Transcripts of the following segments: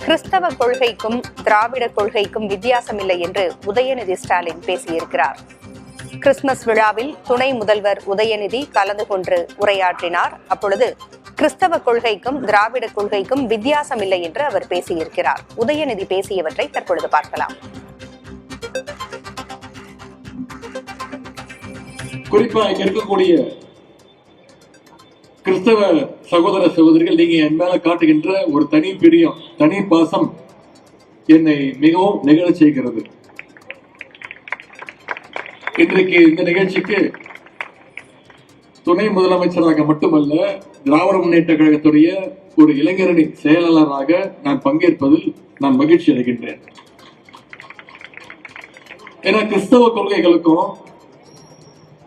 கிறிஸ்தவ கொள்கைக்கும் திராவிட கொள்கைக்கும் வித்தியாசமில்லை என்று உதயநிதி ஸ்டாலின் பேசியிருக்கிறார். கிறிஸ்துமஸ் விழாவில் துணை முதல்வர் உதயநிதி கலந்து கொண்டு உரையாற்றினார். அப்பொழுது கிறிஸ்தவ கொள்கைக்கும் திராவிட கொள்கைக்கும் வித்தியாசமில்லை என்று அவர் பேசியிருக்கிறார். உதயநிதி பேசியவற்றை தற்பொழுது பார்க்கலாம். குறிப்பா இங்க இருக்கக்கூடிய கிறிஸ்தவ சகோதர சகோதரிகள், நீங்க என் மேல காட்டுகின்ற ஒரு தனி பிரியம், தனி பாசம் என்னை மிகவும் நிகழச் செய்கிறது. இன்றைக்கு இந்த நிகழ்ச்சிக்கு துணை முதலமைச்சராக மட்டுமல்ல, திராவிட முன்னேற்ற கழகத்துடைய ஒரு இளைஞரணி செயலாளராக நான் பங்கேற்பதில் நான் மகிழ்ச்சி அடைகின்றேன். ஏன்னா கிறிஸ்தவ கொள்கைகளுக்கும்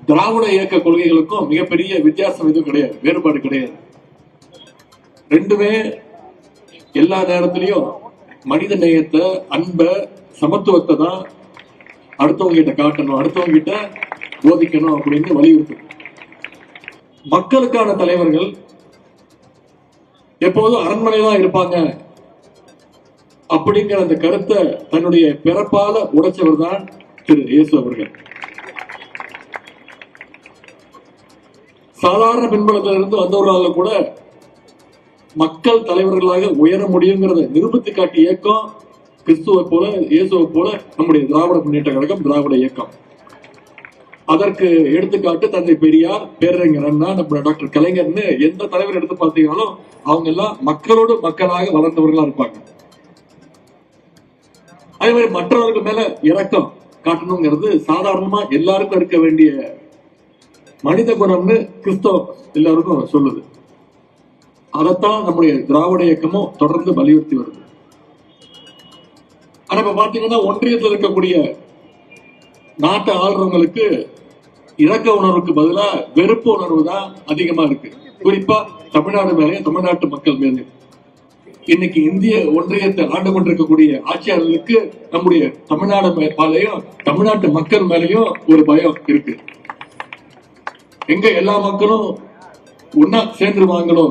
திராவிட இயக்க கொள்கைகளுக்கும் மிகப்பெரிய வித்தியாசம் எதுவும் கிடையாது, வேறுபாடு கிடையாது. ரெண்டுமே எல்லா நேரத்திலையும் மனித நேயத்தை, அன்பை, சமத்துவத்தை தான் அடுத்தவங்க கிட்ட காட்டணும், அடுத்தவங்க கிட்ட போதிக்கணும் அப்படின்னு வலியுறுத்து. மக்களுக்கான தலைவர்கள் எப்போதும் அரண்மனைதான் இருப்பாங்க அப்படிங்கிற அந்த கருத்தை தன்னுடைய பிறப்பால உடைச்சவர் தான் திரு இயேசு அவர்கள். சாதாரண பின்புலத்திலிருந்து வந்தவர்களாக கூட மக்கள் தலைவர்களாக உயர முடியுங்கிறத நிரூபித்து காட்டிய இயக்கம் கிறிஸ்துவை போல, இயேசுவை போல நம்முடைய திராவிட முன்னேற்ற கழகம், திராவிட இயக்கம். அதற்கு எடுத்துக்காட்டு தந்தை பெரியார், பேரறிஞர் அண்ணா, நம்ம டாக்டர் கலைஞர்னு எந்த தலைவர் எடுத்து பார்த்தீங்கன்னாலும் அவங்க எல்லாம் மக்களோடு மக்களாக வளர்ந்தவர்களா இருப்பாங்க. அதே மாதிரி மற்றவர்கள் மேல இரக்கம் காட்டணுங்கிறது சாதாரணமா எல்லாருக்கும் இருக்க வேண்டிய மனித குணம்னு கிறிஸ்தவம் எல்லாருக்கும் சொல்லுது. அதைத்தான் நம்முடைய திராவிட இயக்கமும் தொடர்ந்து வலியுறுத்தி வருது. ஆனா இப்ப பாத்தீங்கன்னா ஒன்றியத்தில் இருக்கக்கூடிய நாட்டை ஆளுறவங்களுக்கு இரக்க உணர்வுக்கு பதிலா வெறுப்பு உணர்வு தான் அதிகமா இருக்கு. குறிப்பா தமிழ்நாடு மேலேயும் தமிழ்நாட்டு மக்கள் மேலேயும். இன்னைக்கு இந்திய ஒன்றியத்தை ஆண்டு கொண்டிருக்கக்கூடிய ஆட்சியாளர்களுக்கு நம்முடைய தமிழ்நாடு மேலேயும் தமிழ்நாட்டு மக்கள் மேலேயும் ஒரு பயம் இருக்கு. எங்க எல்லா மக்களும் ஒன்னா சேர்ந்துருவாங்களோ,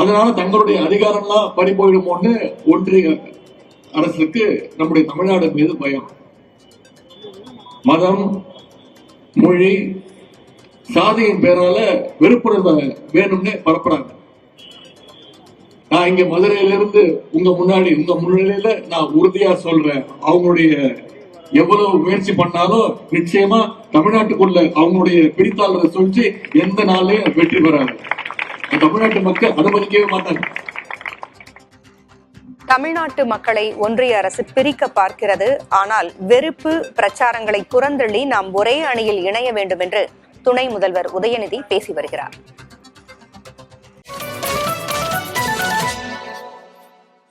அதனால தங்களுடைய அதிகாரம்லாம் பறி போயிடுமோன்னு ஒன்றிய அரசுக்கு நம்முடைய தமிழ்நாடு மீது பயம். மதம், மொழி, சாதியின் பேரால வெறுப்புணர்வை வேணும்னு பரப்புறாங்க. நான் இங்க மதுரையிலிருந்து உங்க முன்னாடி, உங்க முன்னிலையில நான் உறுதியா சொல்றேன், அவங்களுடைய எவ்வளவு முயற்சி பண்ணாலும் நிச்சயமா தமிழ்நாட்டுக்குள்ள அவங்களுடைய பிரித்தாளரை சொல்லி எந்த நாளையும் வெற்றி பெறாது. தமிழ்நாட்டு மக்கள் அனுமதிக்கவே மாட்டாங்க. தமிழ்நாட்டு மக்களை ஒன்றிய அரசு பிரிக்க பார்க்கிறது. ஆனால் வெறுப்பு பிரச்சாரங்களை புறந்தள்ளி நாம் ஒரே அணியில் இணைய வேண்டும் என்று துணை முதல்வர் உதயநிதி பேசி வருகிறார்.